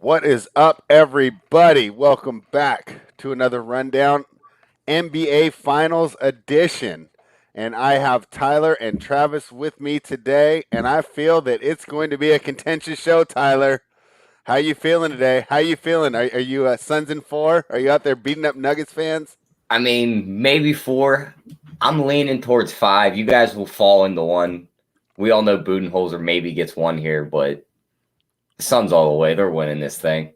What is up, everybody? Welcome back to another rundown NBA Finals edition. And I have Tyler and Travis with me today, and I feel that it's going to be a contentious show. Tyler, how you feeling today? How you feeling? Are you Suns in 4? Are you out there beating up Nuggets fans? I mean, maybe 4. I'm leaning towards 5. You guys will fall into 1. We all know Budenholzer maybe gets 1 here, but the Suns all the way. They're winning this thing.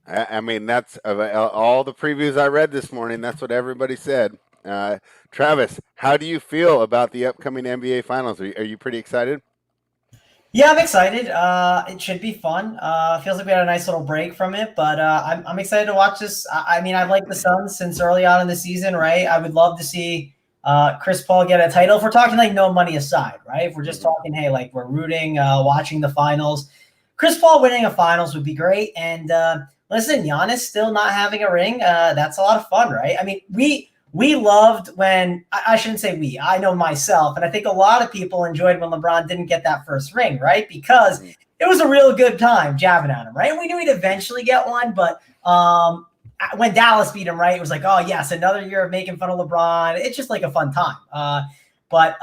I mean, that's all the previews I read this morning. That's what everybody said. Travis, how do you feel about the upcoming NBA Finals? Are you pretty excited? Yeah, I'm excited. It should be fun. Feels like we had a nice little break from it, but I'm excited to watch this. I mean, I've liked the Suns since early on in the season, right? I would love to see Chris Paul get a title. If we're talking like no money aside, right? If we're just talking, hey, like we're rooting, watching the finals, Chris Paul winning a finals would be great. And listen, Giannis still not having a ring. That's a lot of fun, right? I mean, we loved when I shouldn't say we, I know myself, and I think a lot of people enjoyed when LeBron didn't get that first ring, right? Because it was a real good time jabbing at him, right? And we knew he'd eventually get one, but when Dallas beat him, right, it was like, oh yes, another year of making fun of LeBron. It's just like a fun time. But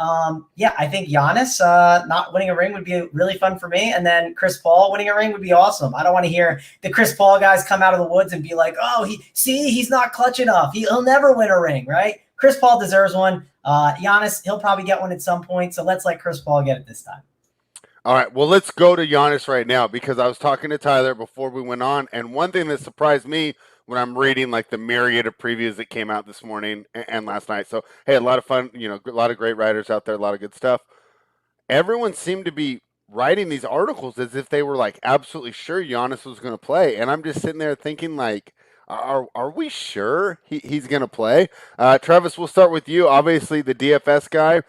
yeah, I think Giannis not winning a ring would be really fun for me. And then Chris Paul winning a ring would be awesome. I don't want to hear the Chris Paul guys come out of the woods and be like, oh, he's not clutch enough. He'll never win a ring, right? Chris Paul deserves one. Giannis, he'll probably get one at some point. So let's let Chris Paul get it this time. All right, well, let's go to Giannis right now because I was talking to Tyler before we went on, and one thing that surprised me when I'm reading like the myriad of previews that came out this morning and last night. So, hey, a lot of fun, a lot of great writers out there, a lot of good stuff. Everyone seemed to be writing these articles as if they were like absolutely sure Giannis was going to play, and I'm just sitting there thinking like, are we sure he's going to play? Travis, we'll start with you. Obviously, the DFS guy,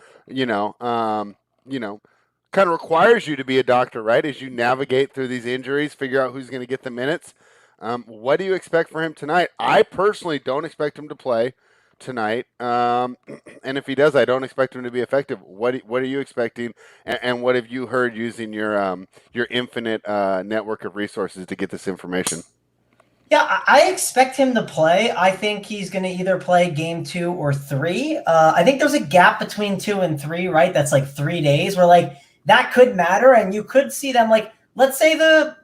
kind of requires you to be a doctor, right? As you navigate through these injuries, figure out who's going to get the minutes. What do you expect for him tonight? I personally don't expect him to play tonight, and if he does, I don't expect him to be effective. What are you expecting, and what have you heard using your infinite network of resources to get this information? Yeah, I expect him to play. I think he's going to either play game 2 or 3. I think there's a gap between 2 and 3, right? That's like 3 days where like that could matter, and you could see them like let's say the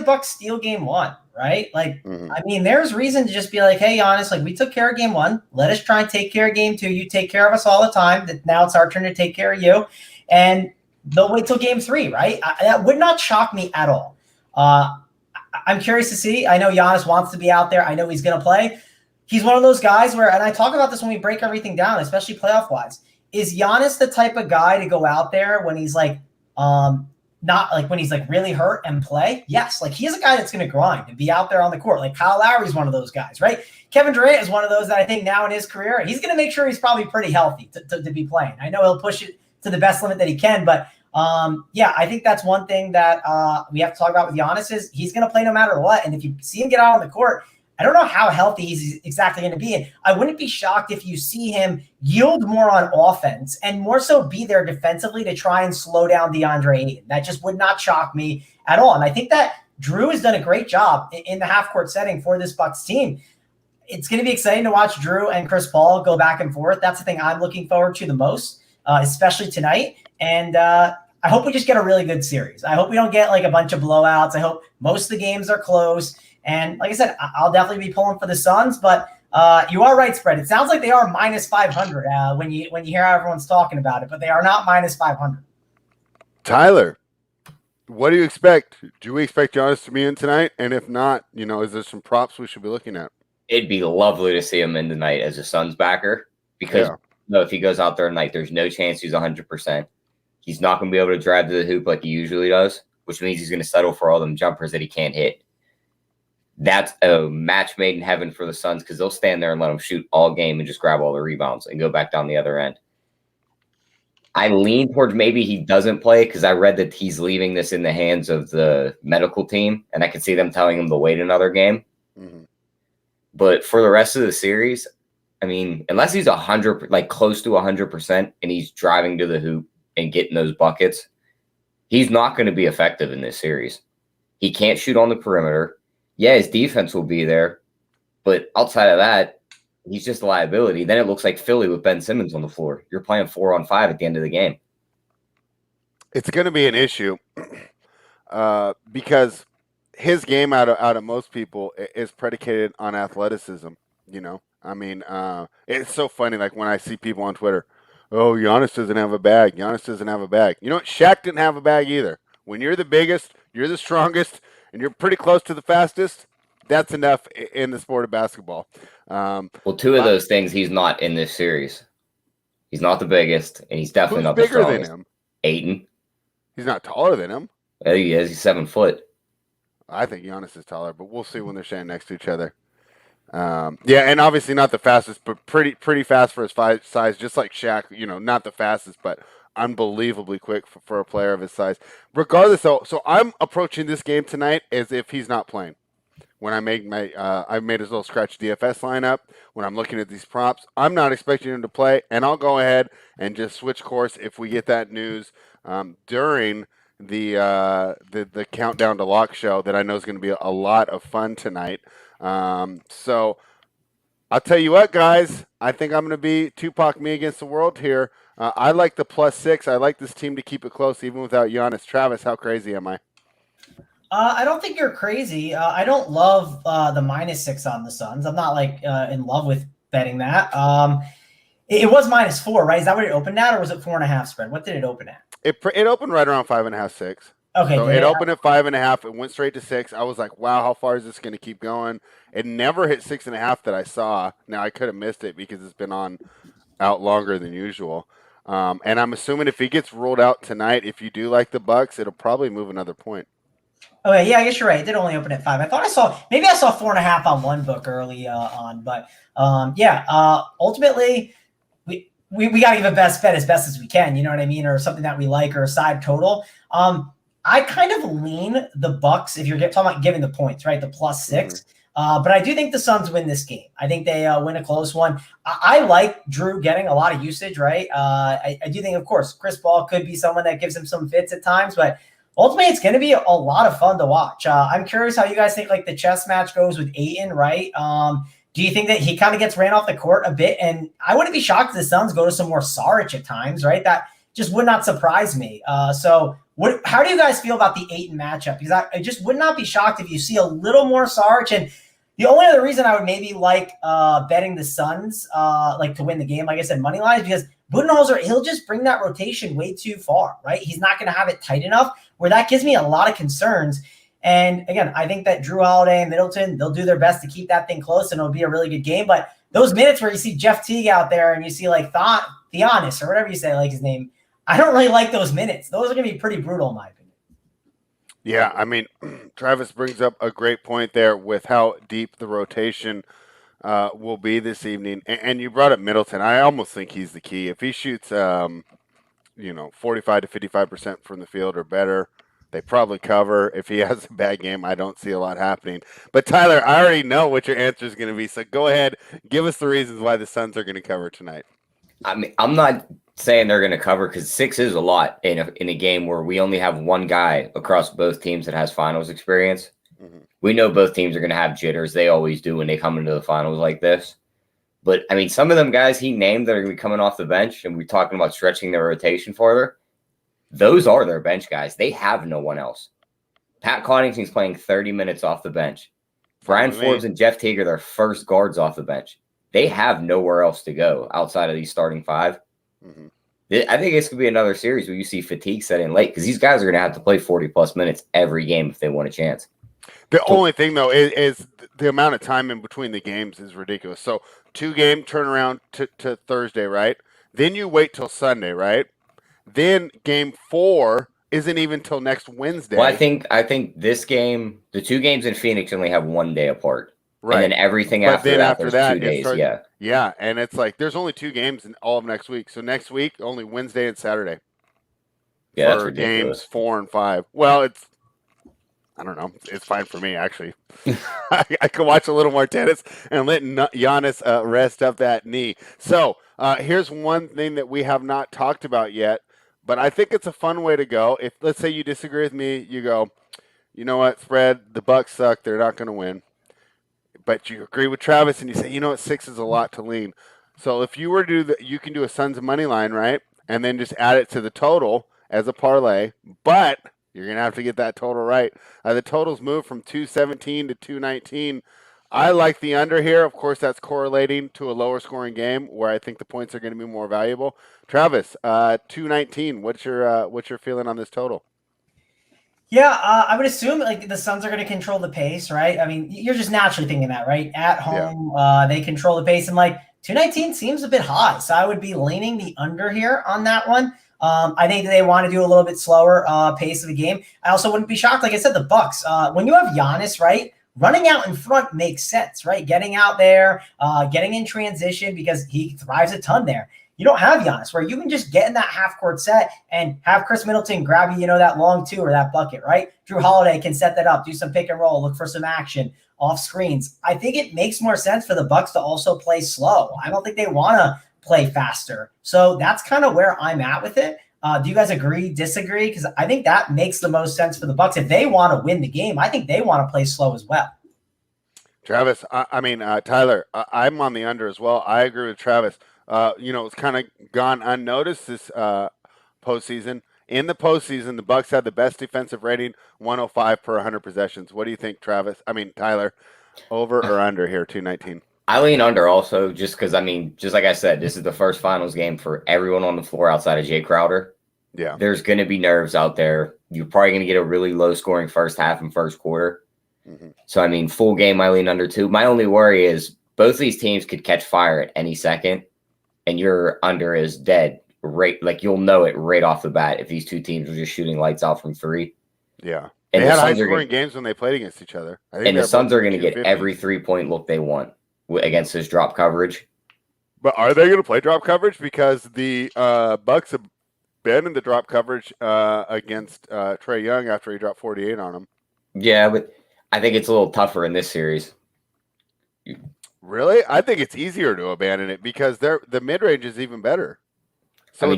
Bucks steal game 1. Right? Like, I mean, there's reason to just be like, hey, Giannis, like we took care of game 1. Let us try and take care of game 2. You take care of us all the time. Now it's our turn to take care of you. And they'll wait till game 3, right? That would not shock me at all. I'm curious to see. I know Giannis wants to be out there. I know he's going to play. He's one of those guys where, and I talk about this when we break everything down, especially playoff-wise, is Giannis the type of guy to go out there when he's like, not like when he's like really hurt and play? Yes, like he's a guy that's going to grind and be out there on the court. Like Kyle Lowry's one of those guys, right? Kevin Durant is one of those that I think now in his career, he's going to make sure he's probably pretty healthy to be playing. I know he'll push it to the best limit that he can, but yeah, I think that's one thing that we have to talk about with Giannis is he's going to play no matter what. And if you see him get out on the court, I don't know how healthy he's exactly going to be. And I wouldn't be shocked if you see him yield more on offense and more so be there defensively to try and slow down DeAndre Ayton. That just would not shock me at all. And I think that Drew has done a great job in the half-court setting for this Bucks team. It's going to be exciting to watch Drew and Chris Paul go back and forth. That's the thing I'm looking forward to the most, especially tonight. And I hope we just get a really good series. I hope we don't get like a bunch of blowouts. I hope most of the games are close. And like I said, I'll definitely be pulling for the Suns, but you are right, Spread. It sounds like they are minus 500 when you hear how everyone's talking about it, but they are not minus 500. Tyler, what do you expect? Do we expect Giannis to be in tonight? And if not, is there some props we should be looking at? It'd be lovely to see him in tonight as a Suns backer because if he goes out there tonight, there's no chance he's 100%. He's not going to be able to drive to the hoop like he usually does, which means he's going to settle for all them jumpers that he can't hit. That's a match made in heaven for the Suns because they'll stand there and let him shoot all game and just grab all the rebounds and go back down the other end. I lean towards maybe he doesn't play because I read that he's leaving this in the hands of the medical team, and I could see them telling him to wait another game. Mm-hmm. But for the rest of the series, I mean, unless he's 100, like close to 100%, and he's driving to the hoop and getting those buckets, he's not going to be effective in this series. He can't shoot on the perimeter. Yeah, his defense will be there, but outside of that, he's just a liability. Then it looks like Philly with Ben Simmons on the floor. You're playing 4-on-5 at the end of the game. It's going to be an issue because his game out of most people is predicated on athleticism. You know, I mean, it's so funny. Like when I see people on Twitter, oh, Giannis doesn't have a bag. Giannis doesn't have a bag. You know what? Shaq didn't have a bag either. When you're the biggest, you're the strongest, and you're pretty close to the fastest, that's enough in the sport of basketball. Well, two of those things he's not in this series. He's not the biggest, and he's definitely not the strongest. Who's bigger than him? Ayton. He's not taller than him. Yeah, he is. He's 7 foot. I think Giannis is taller, but we'll see when they're standing next to each other. Yeah, and obviously not the fastest, but pretty fast for his size, just like Shaq. You know, not the fastest, but unbelievably quick for a player of his size. Regardless, though, so I'm approaching this game tonight as if he's not playing. When I make I made his little scratch DFS lineup. When I'm looking at these props, I'm not expecting him to play, and I'll go ahead and just switch course if we get that news during the countdown to lock show that I know is going to be a lot of fun tonight. So I'll tell you what, guys, I think I'm going to be Tupac me against the world here. I like the +6. I like this team to keep it close even without Giannis. Travis, how crazy am I? I don't think you're crazy. I don't love the -6 on the Suns. I'm not like in love with betting that. It was -4, right? Is that what it opened at, or was it 4.5 spread? What did it open at? It opened right around 5.5, 6. Okay, so it opened at 5.5. It went straight to 6. I was like, wow, how far is this going to keep going? It never hit 6.5 that I saw. Now I could have missed it because it's been out longer than usual. And I'm assuming if he gets ruled out tonight, if you do like the Bucks, it'll probably move another point. Okay, yeah, I guess you're right. It did only open at 5. I thought I saw 4.5 on one book early on, but ultimately we got to give a best bet as best as we can. You know what I mean, or something that we like, or a side total. I kind of lean the Bucks if you're talking about giving the points, right? The +6. Mm-hmm. But I do think the Suns win this game. I think they win a close one. I like Drew getting a lot of usage, right? I do think, of course, Chris Paul could be someone that gives him some fits at times, but ultimately, it's going to be a lot of fun to watch. I'm curious how you guys think like the chess match goes with Ayton, right? Do you think that he kind of gets ran off the court a bit? And I wouldn't be shocked if the Suns go to some more Saric at times, right? That just would not surprise me. How do you guys feel about the Ayton matchup? Because I just would not be shocked if you see a little more Saric. And the only other reason I would maybe like betting the Suns like to win the game, like I said, money line, is because Budenholzer, he'll just bring that rotation way too far, right? He's not going to have it tight enough, where that gives me a lot of concerns. And again, I think that Drew Holiday and Middleton, they'll do their best to keep that thing close, and it'll be a really good game. But those minutes where you see Jeff Teague out there and you see like Giannis or whatever you say, like his name, I don't really like those minutes. Those are going to be pretty brutal in my opinion. Yeah, I mean, Travis brings up a great point there with how deep the rotation will be this evening. And you brought up Middleton. I almost think he's the key. If he shoots, 45 to 55% from the field or better, they probably cover. If he has a bad game, I don't see a lot happening. But Tyler, I already know what your answer is going to be. So go ahead, give us the reasons why the Suns are going to cover tonight. I mean, I'm not saying they're going to cover because 6 is a lot in a game where we only have one guy across both teams that has finals experience. Mm-hmm. We know both teams are going to have jitters. They always do when they come into the finals like this. But, I mean, some of them guys he named that are going to be coming off the bench, and we're talking about stretching their rotation further, those are their bench guys. They have no one else. Pat Connaughton's playing 30 minutes off the bench. Brian Forbes and Jeff Teague are their first guards off the bench. They have nowhere else to go outside of these starting 5. Mm-hmm. I think this could be another series where you see fatigue set in late because these guys are going to have to play 40-plus minutes every game if they want a chance. The only thing, though, is the amount of time in between the games is ridiculous. So 2-game turnaround to Thursday, right? Then you wait till Sunday, right? Then game 4 isn't even till next Wednesday. Well, I think this game, the 2 games in Phoenix only have 1 day apart. Right. And then everything after that, 2 days. Yeah, and it's like there's only 2 games in all of next week. So next week, only Wednesday and Saturday. Yeah, that's ridiculous. Games 4 and 5. Well, I don't know. It's fine for me, actually. I could watch a little more tennis and let Giannis rest up that knee. So here's one thing that we have not talked about yet, but I think it's a fun way to go. If let's say you disagree with me, you go, you know what, spread, the Bucks suck. They're not going to win. But you agree with Travis and you say, you know what, 6 is a lot to lean. So if you were to do you can do a Suns money line, right? And then just add it to the total as a parlay. But you're going to have to get that total right. The totals moved from 217 to 219. I like the under here. Of course, that's correlating to a lower scoring game where I think the points are going to be more valuable. Travis, 219. What's your feeling on this total? Yeah, I would assume like the Suns are going to control the pace, right? I mean, you're just naturally thinking that, right? At home, they control the pace, and like 219 seems a bit high, so I would be leaning the under here on that one. I think they want to do a little bit slower pace of the game. I also wouldn't be shocked, like I said, the Bucks. When you have Giannis, right, running out in front makes sense, right? Getting out there, getting in transition because he thrives a ton there. You don't have Giannis where you can just get in that half-court set and have Chris Middleton grab you, that long two or that bucket, right? Drew Holiday can set that up, do some pick and roll, look for some action off screens. I think it makes more sense for the Bucks to also play slow. I don't think they want to play faster. So that's kind of where I'm at with it. Do you guys agree, disagree? Because I think that makes the most sense for the Bucks. If they want to win the game, I think they want to play slow as well. Travis, Tyler, I'm on the under as well. I agree with Travis. It's kind of gone unnoticed this postseason. In the postseason, the Bucks had the best defensive rating, 105 per 100 possessions. What do you think, Tyler? Over or under here, 219? I lean under also just because, just like I said, this is the first finals game for everyone on the floor outside of Jay Crowder. Yeah. There's going to be nerves out there. You're probably going to get a really low-scoring first half and first quarter. Mm-hmm. So, full game, I lean under too. My only worry is both these teams could catch fire at any second. And your under is dead, right? Like you'll know it right off the bat if these two teams are just shooting lights out from three. Yeah, and they had high-scoring games when they played against each other. And the Suns are going to get every 3-point look they want against this drop coverage. But are they going to play drop coverage? Because the Bucks have been in the drop coverage against Trae Young after he dropped 48 on him. Yeah, but I think it's a little tougher in this series. Really? I think it's easier to abandon it because the mid-range is even better. So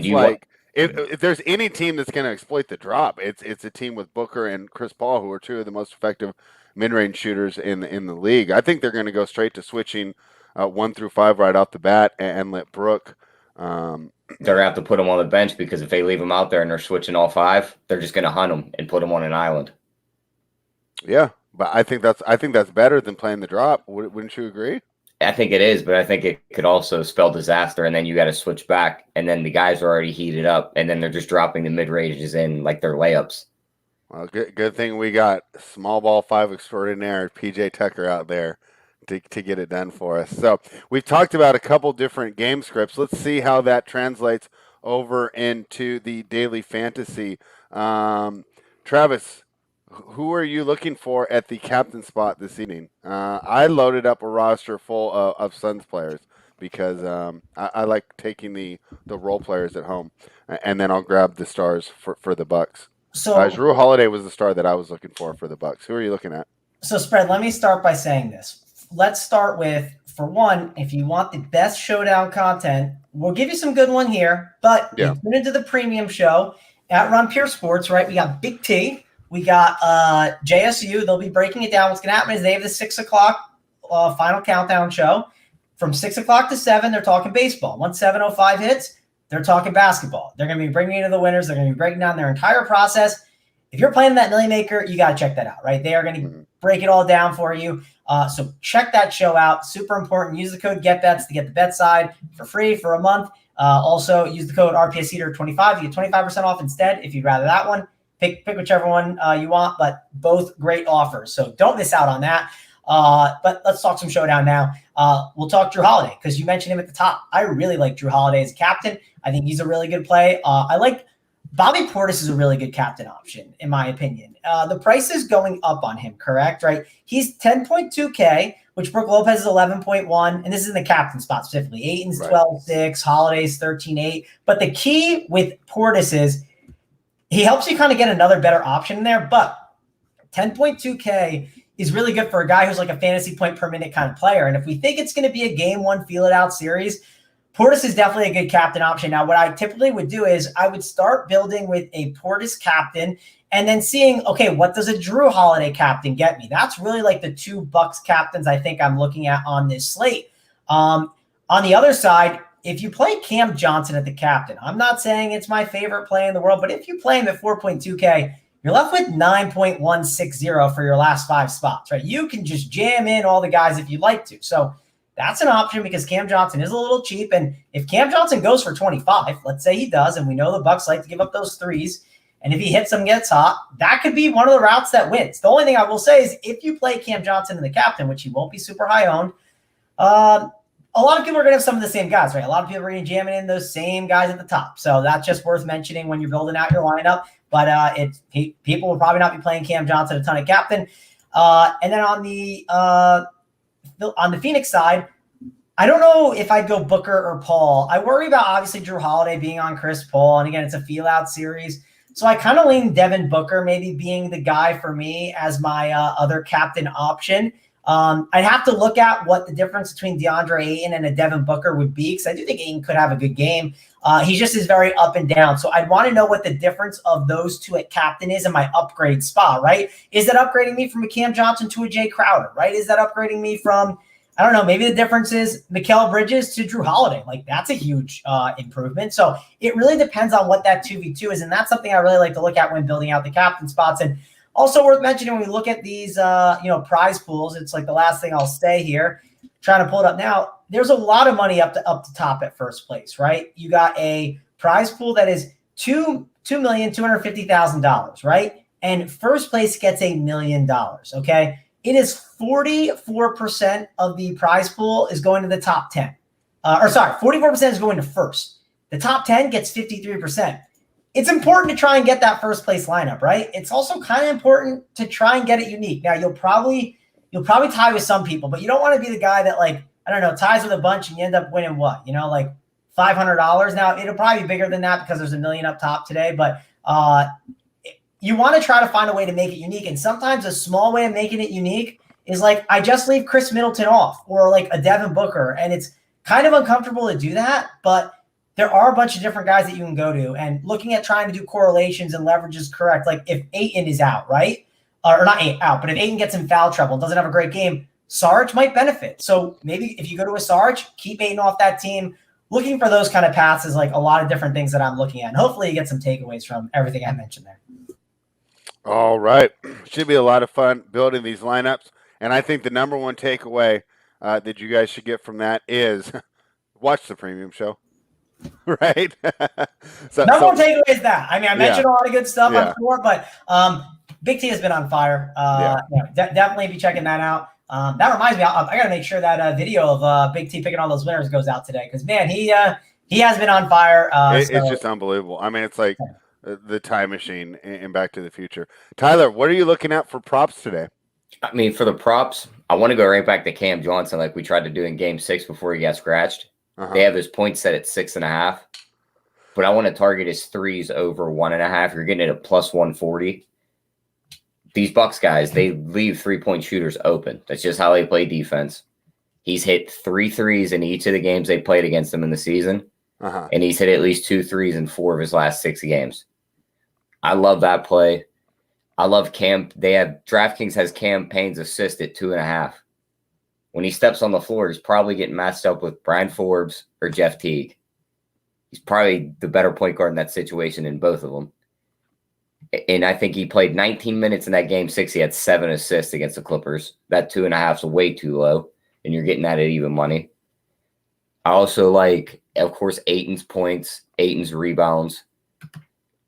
if there's any team that's going to exploit the drop, it's a team with Booker and Chris Paul, who are two of the most effective mid-range shooters in the league. I think they're going to go straight to switching 1 through 5 right off the bat and let Brook. They're going to have to put them on the bench because if they leave them out there and they're switching all 5, they're just going to hunt them and put them on an island. Yeah, but I think that's better than playing the drop. Wouldn't you agree? I think it is, but I think it could also spell disaster, and then you got to switch back, and then the guys are already heated up, and then they're just dropping the mid-ranges in like they're layups. Well, good thing we got small ball 5 extraordinaire PJ Tucker out there to get it done for us. So we've talked about a couple different game scripts. Let's see how that translates over into the daily fantasy. Travis, who are you looking for at the captain spot this evening? I loaded up a roster full of Suns players because I like taking the role players at home, and then I'll grab the stars for the Bucks. So Drew Holiday was the star that I was looking for the Bucks. Who are you looking at? So, Spread, let me start by saying this. Let's start with, for one, if you want the best Showdown content, we'll give you some good one here, but you tune into the premium show at Run Pure Sports, right? We got Big T. We got JSU. They'll be breaking it down. What's going to happen is they have the 6 o'clock final countdown show. From 6 o'clock to 7, they're talking baseball. Once 7:05 hits, they're talking basketball. They're going to be bringing you to the winners. They're going to be breaking down their entire process. If you're playing that Million Maker, you got to check that out, right? They are going to break it all down for you. So check that show out. Super important. Use the code GetBets to get the bet side for free for a month. Also, use the code RPSHeater25. You get 25% off instead if you'd rather that one. Pick whichever one you want, but both great offers. So don't miss out on that. But let's talk some Showdown now. We'll talk Drew Holiday because you mentioned him at the top. I really like Drew Holiday as a captain. I think he's a really good play. I like Bobby Portis is a really good captain option, in my opinion. The price is going up on him, correct? Right? He's 10.2K, which Brook Lopez is 11.1, and this is in the captain spot specifically. Ayton's 12.6, Holiday's 13.8. But the key with Portis is he helps you kind of get another better option in there, but 10.2K is really good for a guy who's like a fantasy point per minute kind of player. And if we think it's going to be a game one feel it out series, Portis is definitely a good captain option. Now, what I typically would do is I would start building with a Portis captain and then seeing, okay, what does a Drew Holiday captain get me? That's really like the 2 Bucks captains I think I'm looking at on this slate. On the other side, if you play Cam Johnson at the captain, I'm not saying it's my favorite play in the world, but if you play him at 4.2K, you're left with 9.160 for your last 5 spots, right? You can just jam in all the guys if you'd like to. So that's an option because Cam Johnson is a little cheap. And if Cam Johnson goes for 25, let's say he does, and we know the Bucks like to give up those threes, and if he hits them, gets hot, that could be one of the routes that wins. The only thing I will say is if you play Cam Johnson in the captain, which he won't be super high owned, a lot of people are going to have some of the same guys, right? A lot of people are going to jam in those same guys at the top. So that's just worth mentioning when you're building out your lineup. But people will probably not be playing Cam Johnson a ton of captain. And then on the Phoenix side, I don't know if I'd go Booker or Paul. I worry about obviously Drew Holiday being on Chris Paul. And again, it's a feel-out series. So I kind of lean Devin Booker maybe being the guy for me as my other captain option. I'd have to look at what the difference between DeAndre Ayton and a Devin Booker would be because I do think Ayton could have a good game. He just is very up and down. So I'd want to know what the difference of those 2 at captain is in my upgrade spot, right? Is that upgrading me from a Cam Johnson to a Jay Crowder, right? Is that upgrading me from, I don't know, maybe the difference is Mikal Bridges to Drew Holiday. Like that's a huge improvement. So it really depends on what that 2v2 is. And that's something I really like to look at when building out the captain spots. And also worth mentioning when we look at these, prize pools, it's like the last thing I'll say here, trying to pull it up now. There's a lot of money up to top at first place, right? You got a prize pool that is $2,250,000, right? And first place gets $1 million, okay? It is 44% of the prize pool is going to the top 10. 44% is going to first. The top 10 gets 53%. It's important to try and get that first place lineup, right? It's also kind of important to try and get it unique. Now you'll probably tie with some people, but you don't want to be the guy that ties with a bunch and you end up winning what? Like $500. Now it'll probably be bigger than that because there's $1 million up top today, but you want to try to find a way to make it unique. And sometimes a small way of making it unique is like, I just leave Chris Middleton off or like a Devin Booker. And it's kind of uncomfortable to do that, but there are a bunch of different guys that you can go to and looking at trying to do correlations and leverages correct. Like if Ayton is out, right? Or not out, but if Ayton gets in foul trouble and doesn't have a great game, Sarge might benefit. So maybe if you go to a Sarge, keep Ayton off that team. Looking for those kind of paths is like a lot of different things that I'm looking at. And hopefully you get some takeaways from everything I mentioned there. All right. Should be a lot of fun building these lineups. And I think the number one takeaway that you guys should get from that is watch the premium show. Right? Number one takeaway is that. I mean, I mentioned a lot of good stuff, Yeah. I'm sure, but Big T has been on fire. Definitely be checking that out. That reminds me, I got to make sure that video of Big T picking all those winners goes out today because, man, he has been on fire. It's just unbelievable. I mean, it's like the time machine in Back to the Future. Tyler, what are you looking at for props today? I mean, for the props, I want to go right back to Cam Johnson like we tried to do in Game 6 before he got scratched. They have his points set at 6.5, but I want to target his threes over 1.5. You're getting it at plus 140. These Bucks guys, they leave 3-point shooters open. That's just how they play defense. He's hit 3 threes in each of the games they played against him in the season, and he's hit at least 2 threes in 4 of his last 6 games. I love that play. I love Cam. DraftKings has Cam Payne's assist at 2.5. When he steps on the floor, he's probably getting matched up with Brian Forbes or Jeff Teague. He's probably the better point guard in that situation in both of them. And I think he played 19 minutes in that Game 6. He had 7 assists against the Clippers. That 2.5 is way too low, and you're getting that at even money. I also like, of course, Ayton's points, Ayton's rebounds.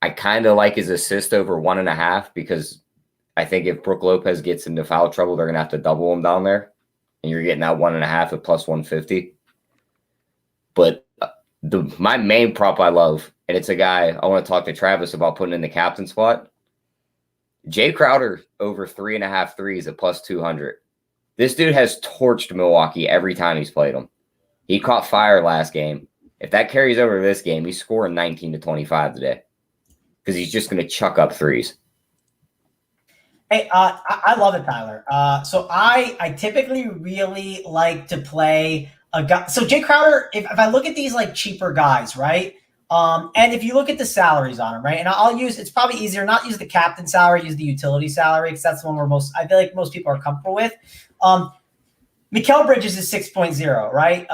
I kind of like his assist over 1.5 because I think if Brook Lopez gets into foul trouble, they're going to have to double him down there. And you're getting that 1.5 at plus 150. But my main prop I love, and it's a guy I want to talk to Travis about putting in the captain spot. Jay Crowder over 3.5 threes at plus 200. This dude has torched Milwaukee every time he's played them. He caught fire last game. If that carries over to this game, he's scoring 19 to 25 today because he's just going to chuck up threes. Hey, I love it, Tyler. So I typically really like to play a guy. So Jay Crowder, if I look at these like cheaper guys, right? And if you look at the salaries on them, right? And I'll use, it's probably easier not use the captain salary, use the utility salary, because that's the one I feel like most people are comfortable with. Mikal Bridges is 6.0, right?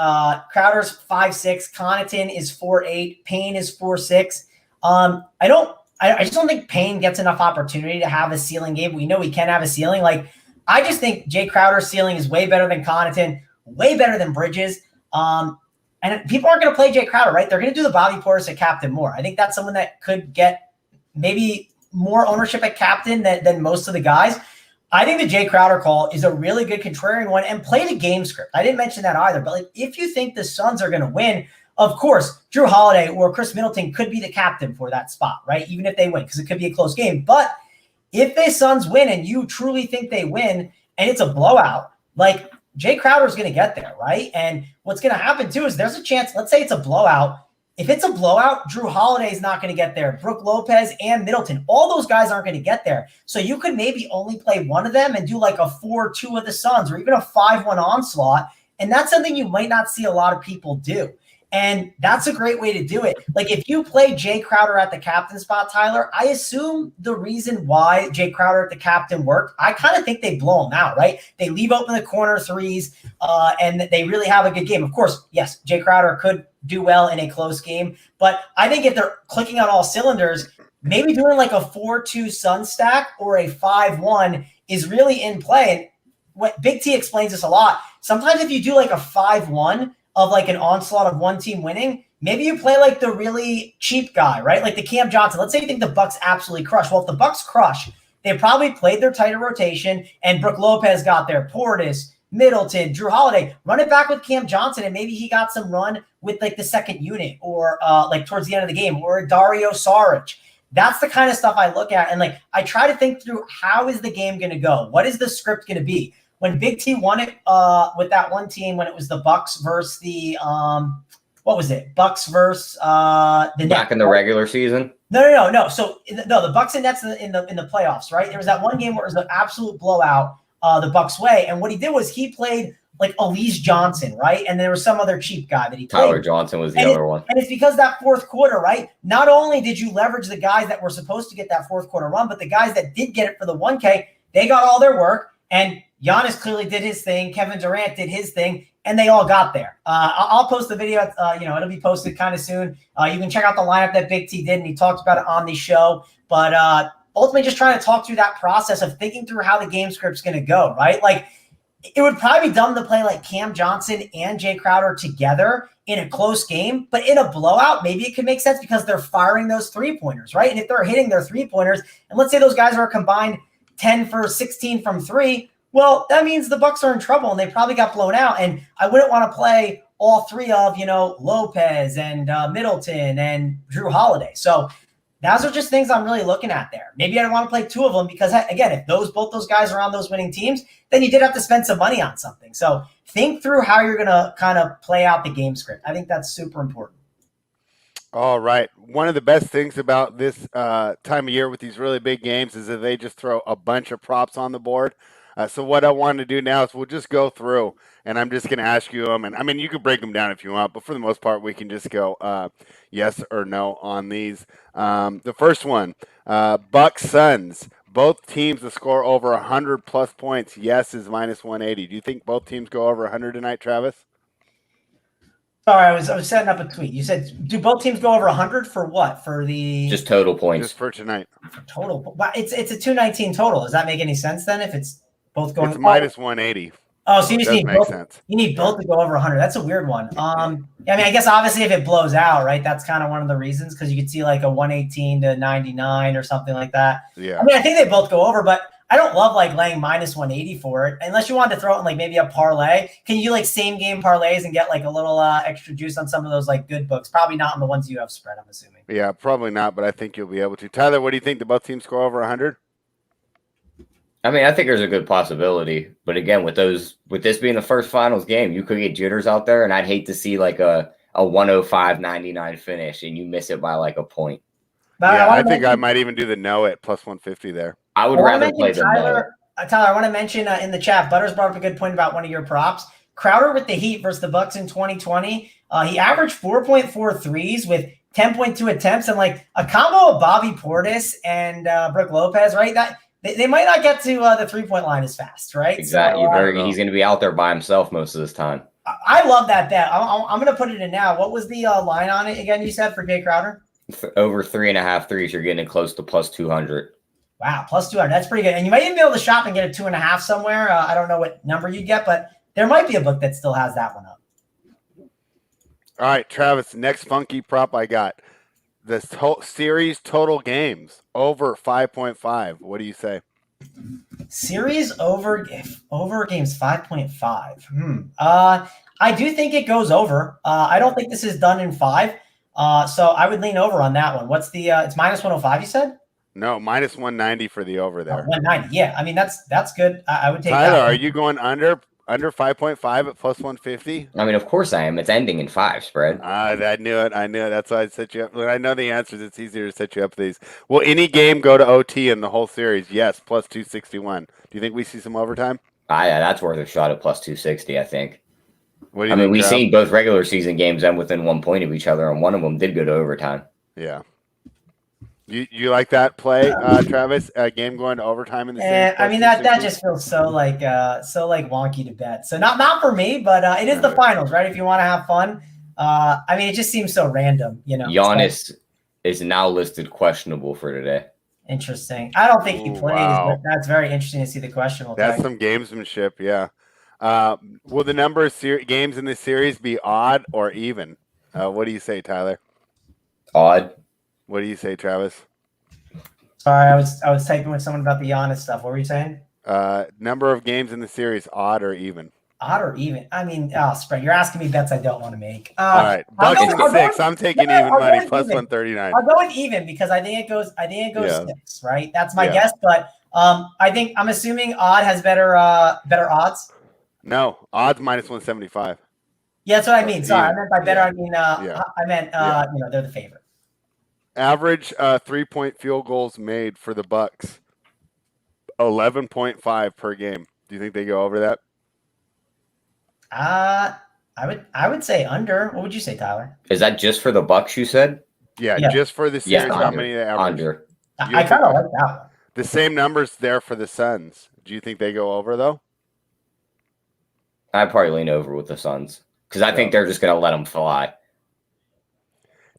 Crowder's 5'6", Connaughton is 4'8", Payne is 4'6". I just don't think Payne gets enough opportunity to have a ceiling game. We know he can have a ceiling. Like, I just think Jay Crowder's ceiling is way better than Connaughton, way better than Bridges. And people aren't going to play Jay Crowder, right? They're going to do the Bobby Portis at captain more. I think that's someone that could get maybe more ownership at captain than most of the guys. I think the Jay Crowder call is a really good contrarian one, and play the game script. I didn't mention that either, but like, if you think the Suns are going to win, of course, Drew Holiday or Chris Middleton could be the captain for that spot, right? Even if they win, because it could be a close game. But if the Suns win and you truly think they win and it's a blowout, like, Jay Crowder is going to get there, right? And what's going to happen too is there's a chance, let's say it's a blowout. If it's a blowout, Drew Holiday is not going to get there. Brook Lopez and Middleton, all those guys aren't going to get there. So you could maybe only play one of them and do like a 4-2 of the Suns, or even a 5-1 onslaught. And that's something you might not see a lot of people do. And that's a great way to do it. Like, if you play Jay Crowder at the captain spot, Tyler, I assume the reason why Jay Crowder at the captain worked, I kind of think they blow him out, right? They leave open the corner threes, and they really have a good game. Of course, yes, Jay Crowder could do well in a close game, but I think if they're clicking on all cylinders, maybe doing like a 4-2 Sun stack or a 5-1 is really in play. And what Big T explains this a lot. Sometimes if you do like a 5-1 of like an onslaught of one team winning, maybe you play like the really cheap guy, right? Like the Cam Johnson. Let's say you think the Bucks absolutely crush. Well, if the Bucks crush, they probably played their tighter rotation, and Brook Lopez got there, Portis, Middleton, Drew Holiday. Run it back with Cam Johnson, and maybe he got some run with like the second unit, or like towards the end of the game, or Dario Saric. That's the kind of stuff I look at, and like I try to think through, how is the game going to go? What is the script going to be? When Big T won it with that one team, when it was the Bucks versus the what was it? Bucks versus the Nets. Back in the regular season? No. So the Bucks and Nets in the playoffs, right? There was that one game where it was an absolute blowout the Bucks way, and what he did was he played like Elise Johnson, right? And there was some other cheap guy that he played. Tyler Johnson was the other one. And it's because that fourth quarter, right? Not only did you leverage the guys that were supposed to get that fourth quarter run, but the guys that did get it for the 1K, they got all their work, and Giannis clearly did his thing. Kevin Durant did his thing, and they all got there. I'll post the video. It'll be posted kind of soon. You can check out the lineup that Big T did, and he talked about it on the show. But ultimately, just trying to talk through that process of thinking through how the game script's going to go, right? Like, it would probably be dumb to play like Cam Johnson and Jay Crowder together in a close game, but in a blowout, maybe it could make sense because they're firing those three-pointers, right? And if they're hitting their three-pointers, and let's say those guys are combined 10 for 16 from three, well, that means the Bucks are in trouble and they probably got blown out. And I wouldn't want to play all three of, Lopez and Middleton and Drew Holiday. So those are just things I'm really looking at there. Maybe I don't want to play two of them because, again, if both those guys are on those winning teams, then you did have to spend some money on something. So think through how you're going to kind of play out the game script. I think that's super important. All right. One of the best things about this time of year with these really big games is that they just throw a bunch of props on the board. So what I want to do now is we'll just go through, and I'm just going to ask you them. And I mean, you can break them down if you want, but for the most part, we can just go yes or no on these. The first one, Bucks Suns. Both teams to score over 100 plus points. Yes is minus 180. Do you think both teams go over 100 tonight, Travis? Sorry, I was setting up a tweet. You said, do both teams go over 100 for what? For the just total points. Just for tonight. Total. It's a 219 total. Does that make any sense then? If it's both going, it's minus 180. Oh, so you just need both. Sense. You need both to go over 100. That's a weird one. I mean, I guess obviously if it blows out, right, that's kind of one of the reasons, because you could see like a 118 to 99 or something like that. Yeah. I mean, I think they both go over, but I don't love like laying minus 180 for it, unless you wanted to throw it in like maybe a parlay. Can you do like same game parlays and get like a little extra juice on some of those like good books? Probably not on the ones you have spread, I'm assuming. Yeah, probably not, but I think you'll be able to. Tyler, what do you think? Do both teams go over 100? I mean, I think there's a good possibility, but again, with this being the first finals game, you could get jitters out there, and I'd hate to see like a 105-99 finish and you miss it by like a point. But yeah, I think I might even do the no at plus 150 there. I would rather play the no. Tyler, I want to mention in the chat, Butters brought up a good point about one of your props. Crowder with the Heat versus the Bucks in 2020. He averaged 4.4 threes with 10.2 attempts, and like a combo of Bobby Portis and Brook Lopez, right? That they might not get to the 3-point line as fast, right? Exactly. So, He's going to be out there by himself most of this time. I love that bet. I'm going to put it in now. What was the line on it again? You said for Jay Crowder? Over 3.5 threes, you're getting close to plus 200. Wow, plus 200. That's pretty good. And you might even be able to shop and get a 2.5 somewhere. I don't know what number you get, but there might be a book that still has that one up. All right, Travis, next funky prop I got. The series total games over 5.5. What do you say? Series over games 5.5. I do think it goes over. I don't think this is done in 5. So I would lean over on that one. What's the it's minus 105, you said? No, minus 190 for the over there. 190. Yeah. I mean, that's good. I would take Tyler, that. are you going under 5.5 at plus 150? I mean, of course I am. It's ending in 5 spread. I knew it. That's why I set you up. When I know the answers, it's easier to set you up for these. Will any game go to OT in the whole series? Yes, plus 261. Do you think we see some overtime? Yeah, that's worth a shot at plus 260, I think. What do you think, we've Trav? seen both regular season games end within 1 point of each other, and one of them did go to overtime. Yeah. You like that play, Travis? Game going to overtime in the series? I mean, that just feels so like wonky to bet. So not for me, but it is the finals, right? If you want to have fun. I mean, it just seems so random, you know. Giannis is now listed questionable for today. Interesting. I don't think he plays, wow. but that's very interesting to see the questionable. That's some gamesmanship, yeah. Will the number of games in this series be odd or even? What do you say, Tyler? Odd. What do you say, Travis? Sorry, I was typing with someone about the Giannis stuff. What were you saying? Number of games in the series, odd or even? Odd or even? I mean, spread. You're asking me bets I don't want to make. All right, Bucks and 6. I'm taking even money, plus 139. I'll go with even because I think it goes 6. Right, that's my guess. But I'm assuming odd has better odds. No, odds minus 175. Yeah, that's what I mean. Sorry, I meant by better. I mean, Yeah. I meant they're the favorite. Average 3-point field goals made for the Bucks, 11.5 per game. Do you think they go over that? I would say under. What would you say, Tyler? Is that just for the Bucks? You said? Yeah. Just for the series. How many they average? Under. I kind of like that one. The same numbers there for the Suns. Do you think they go over though? I'd probably lean over with the Suns because I think they're just going to let them fly.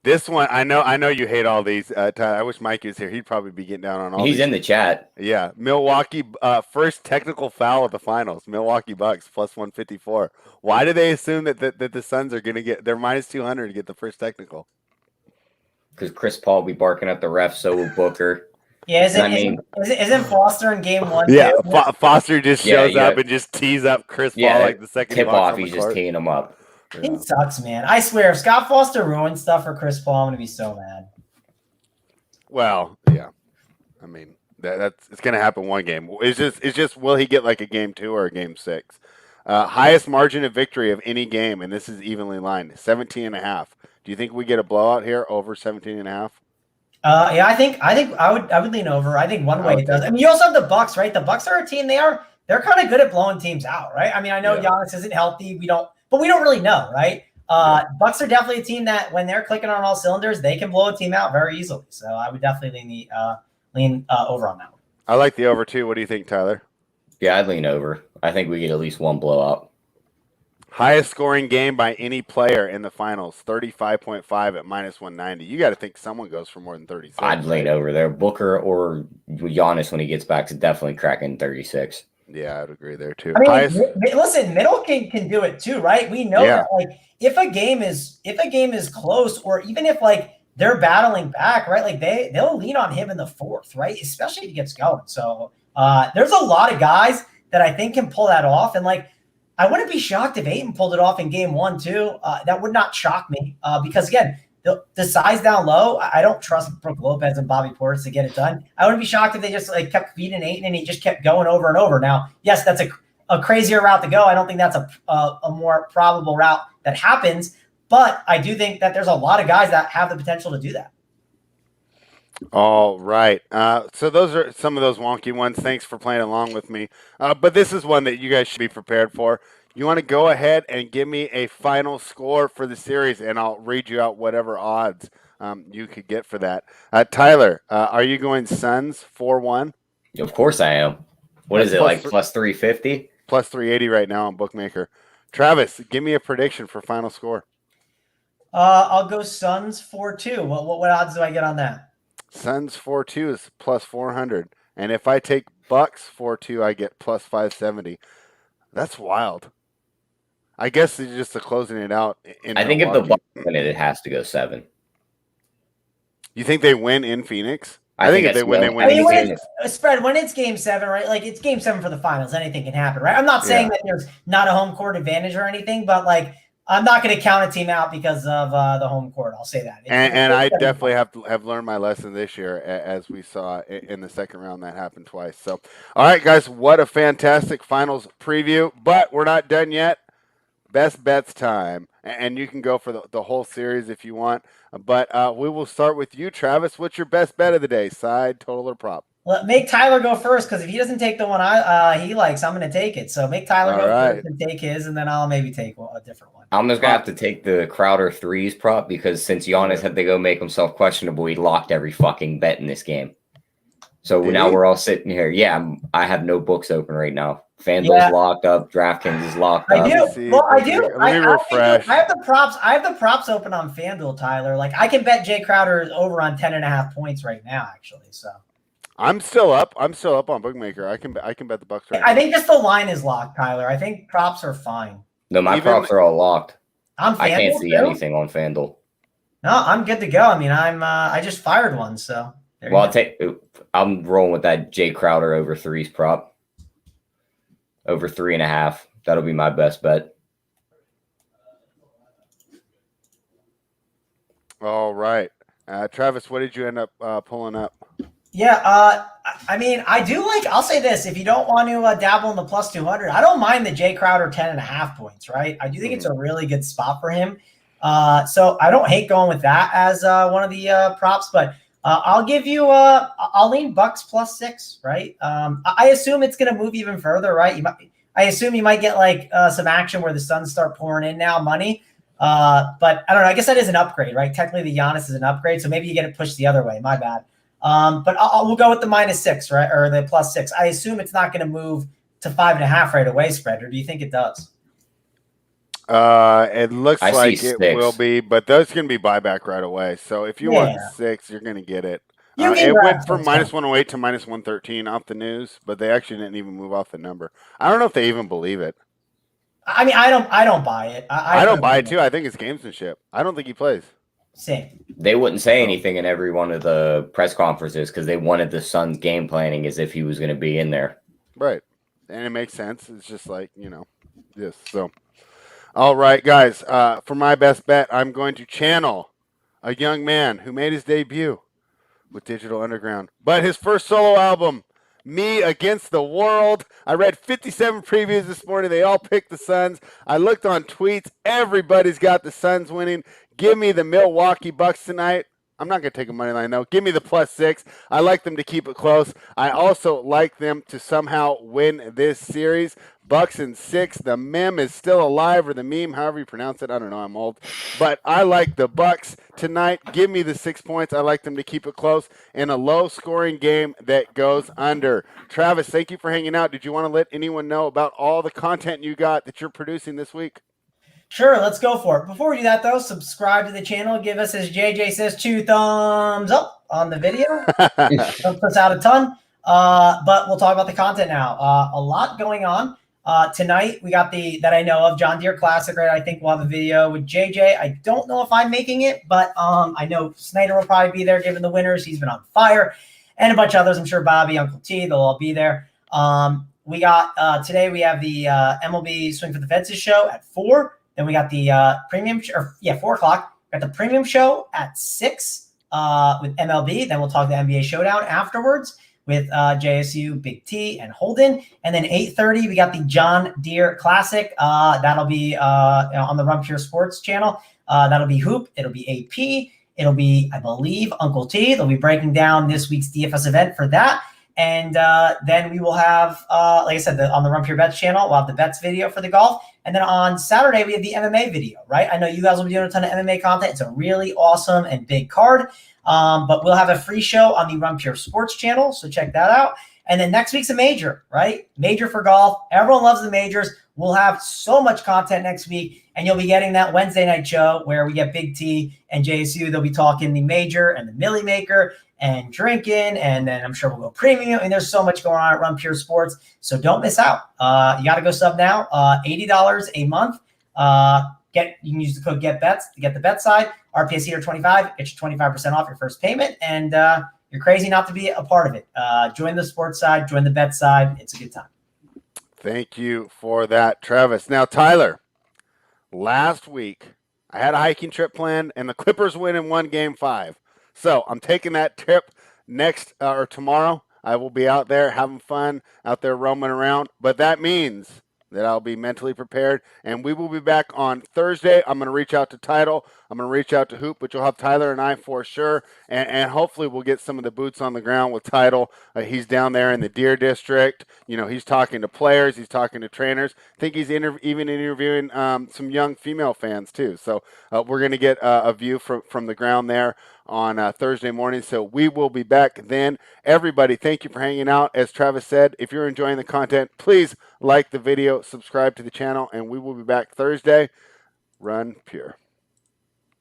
This one, I know you hate all these. Tyler, I wish Mike was here. He'd probably be getting down on all. He's in the chat. Yeah, Milwaukee first technical foul of the finals. Milwaukee Bucks plus 154. Why do they assume that the Suns are going to get? They're minus 200 to get the first technical. Because Chris Paul will be barking at the ref, so will Booker. Yeah, isn't Foster in game 1? Yeah, Foster just shows up and just tees up Chris Paul like the second tip off. He's just teeing him up. Yeah. It sucks, man. I swear, if Scott Foster ruins stuff for Chris Paul, I'm gonna be so mad. Well, yeah. I mean, it's gonna happen one game. It's just will he get like a game 2 or a game 6? Highest margin of victory of any game, and this is evenly lined, 17.5. Do you think we get a blowout here over 17.5? Yeah, I think I would lean over. I think one way it does. I mean, you also have the Bucks, right? The Bucks are a team. They're kind of good at blowing teams out, right? I mean, I know Giannis isn't healthy. But we don't really know, right? Bucks are definitely a team that when they're clicking on all cylinders, they can blow a team out very easily. So I would definitely lean over on that one. I like the over too. What do you think, Tyler? Yeah, I'd lean over. I think we get at least one blowout. Highest scoring game by any player in the finals, 35.5 at minus 190. You got to think someone goes for more than 36. I'd lean over there. Booker or Giannis when he gets back is definitely cracking 36. Yeah, I'd agree there too. I mean, listen, Middleton can do it too, right? We know that like if a game is close, or even if like they're battling back, right? Like they'll lean on him in the 4th, right? Especially if he gets going. So there's a lot of guys that I think can pull that off, and like I wouldn't be shocked if Ayton pulled it off in game 1 too. That would not shock me because again, the size down low, I don't trust Brook Lopez and Bobby Portis to get it done. I wouldn't be shocked if they just like kept feeding Ayton and he just kept going over and over. Now, yes, that's a crazier route to go. I don't think that's a more probable route that happens, but I do think that there's a lot of guys that have the potential to do that. All right. So those are some of those wonky ones. Thanks for playing along with me. But this is one that you guys should be prepared for. You want to go ahead and give me a final score for the series, and I'll read you out whatever odds you could get for that. Tyler, are you going Suns 4-1? Of course I am. What is it, like plus 350? Plus 380 right now on Bookmaker. Travis, give me a prediction for final score. I'll go Suns 4-2. What odds do I get on that? Suns 4-2 is plus 400. And if I take Bucks 4-2, I get plus 570. That's wild. I guess it's just closing it out. I think if the Bucks win it, it has to go 7. You think they win in Phoenix? I think if they win, I mean, when it's game 7, right? Like, it's game 7 for the finals. Anything can happen, right? I'm not saying that there's not a home court advantage or anything, but like, I'm not going to count a team out because of the home court. I'll say that. And I definitely have learned my lesson this year, as we saw in the second round. That happened twice. So, all right, guys, what a fantastic finals preview. But we're not done yet. Best bets time. And you can go for the whole series if you want. But we will start with you, Travis. What's your best bet of the day? Side, total, or prop? Well, make Tyler go first, because if he doesn't take the one he likes, I'm going to take it. So make Tyler go first and take his, and then I'll maybe take a different one. I'm just going to have to take the Crowder threes prop, because since Giannis had to go make himself questionable, he locked every fucking bet in this game. So now we're all sitting here. Yeah, I have no books open right now. FanDuel's locked up. DraftKings is locked up. I do. Well, I do. Let me refresh. I have the props. I have the props open on FanDuel, Tyler. Like, I can bet Jay Crowder over on 10.5 points right now, actually. So I'm still up. I'm still up on Bookmaker. I can bet the Bucks right now. I think just the line is locked, Tyler. I think props are fine. No, my props are all locked. I can't see anything on FanDuel. No, I'm good to go. I mean, I just fired one, so. Well, I'm rolling with that Jay Crowder over threes prop. Over 3.5. That'll be my best bet. All right. Travis, what did you end up pulling up? Yeah, I mean, I'll say this. If you don't want to dabble in the plus 200, I don't mind the Jay Crowder 10.5 points, right? I do think it's a really good spot for him. So I don't hate going with that as one of the props, but I'll give you I'll lean Bucks plus 6, right? I assume it's going to move even further, right? I assume you might get like some action where the Suns start pouring in now money. But I don't know. I guess that is an upgrade, right? Technically, the Giannis is an upgrade, so maybe you get it pushed the other way. My bad. But we'll go with the -6, right? Or the plus 6. I assume it's not going to move to 5.5 right away, spread, or do you think it does? It looks like it will be, but those can be buyback right away. So if you want 6, you're going to get it. It went from -108 to -113 off the news, but they actually didn't even move off the number. I don't know if they even believe it. I mean, I don't buy it. I don't buy it too. I think it's gamesmanship. I don't think he plays. Same. They wouldn't say anything in every one of the press conferences because they wanted the Suns game planning as if he was going to be in there. Right. And it makes sense. It's just like, this. So, all right, guys. For my best bet, I'm going to channel a young man who made his debut with Digital Underground. But his first solo album, Me Against the World. I read 57 previews this morning. They all picked the Suns. I looked on tweets. Everybody's got the Suns winning. Give me the Milwaukee Bucks tonight. I'm not going to take a money line, though. Give me the +6. I like them to keep it close. I also like them to somehow win this series. Bucks in 6. The meme is still alive, or the meme, however you pronounce it. I don't know. I'm old. But I like the Bucks tonight. Give me the 6 points. I like them to keep it close in a low-scoring game that goes under. Travis, thank you for hanging out. Did you want to let anyone know about all the content you got that you're producing this week? Sure, let's go for it. Before we do that, though, subscribe to the channel. Give us, as JJ says, 2 thumbs up on the video. Helps us out a ton. But we'll talk about the content now. A lot going on. Tonight, we got that I know of, John Deere Classic, right? I think we'll have a video with JJ. I don't know if I'm making it, but I know Snyder will probably be there giving the winners. He's been on fire. And a bunch of others. I'm sure Bobby, Uncle T, they'll all be there. We got today, we have the MLB Swing for the Fences show at 4. Then we got the premium, 4 o'clock. Got the premium show at 6 with MLB. Then we'll talk the NBA Showdown afterwards with JSU, Big T, and Holden. And then 8:30, we got the John Deere Classic. That'll be on the Run Pure Sports channel. That'll be Hoop. It'll be AP. It'll be, I believe, Uncle T. They'll be breaking down this week's DFS event for that. And then we will have, like I said, on the Run Pure Bets channel, we'll have the bets video for the golf. And then on Saturday, we have the MMA video, right? I know you guys will be doing a ton of MMA content. It's a really awesome and big card. But we'll have a free show on the Run Pure Sports channel, so check that out. And then next week's a major, right? Major for golf. Everyone loves the majors. We'll have so much content next week, and you'll be getting that Wednesday night show where we get Big T and JSU. They'll be talking the major and the Millie Maker and drinking, and then I'm sure we'll go premium. I mean, there's so much going on at Run Pure Sports, so don't miss out. You got to go sub now. $80 a month. You can use the code GetBets to get the bet side. RPS Heater 25, get you 25% off your first payment, and you're crazy not to be a part of it. Join the sports side, join the bet side. It's a good time. Thank you for that, Travis. Now, Tyler, last week I had a hiking trip planned, and the Clippers win in one game 5. So I'm taking that trip next or tomorrow. I will be out there having fun, out there roaming around. But that means that I'll be mentally prepared, and we will be back on Thursday. I'm going to reach out to Tidal. I'm going to reach out to Hoop, but you'll have Tyler and I for sure, and hopefully we'll get some of the boots on the ground with Tidal. He's down there in the Deer District. You know, he's talking to players. He's talking to trainers. I think he's even interviewing some young female fans too. So we're going to get a view from the ground there on Thursday morning. So we will be back then. Everybody, thank you for hanging out. As Travis said, if you're enjoying the content, please like the video, subscribe to the channel, and we will be back Thursday. Run Pure.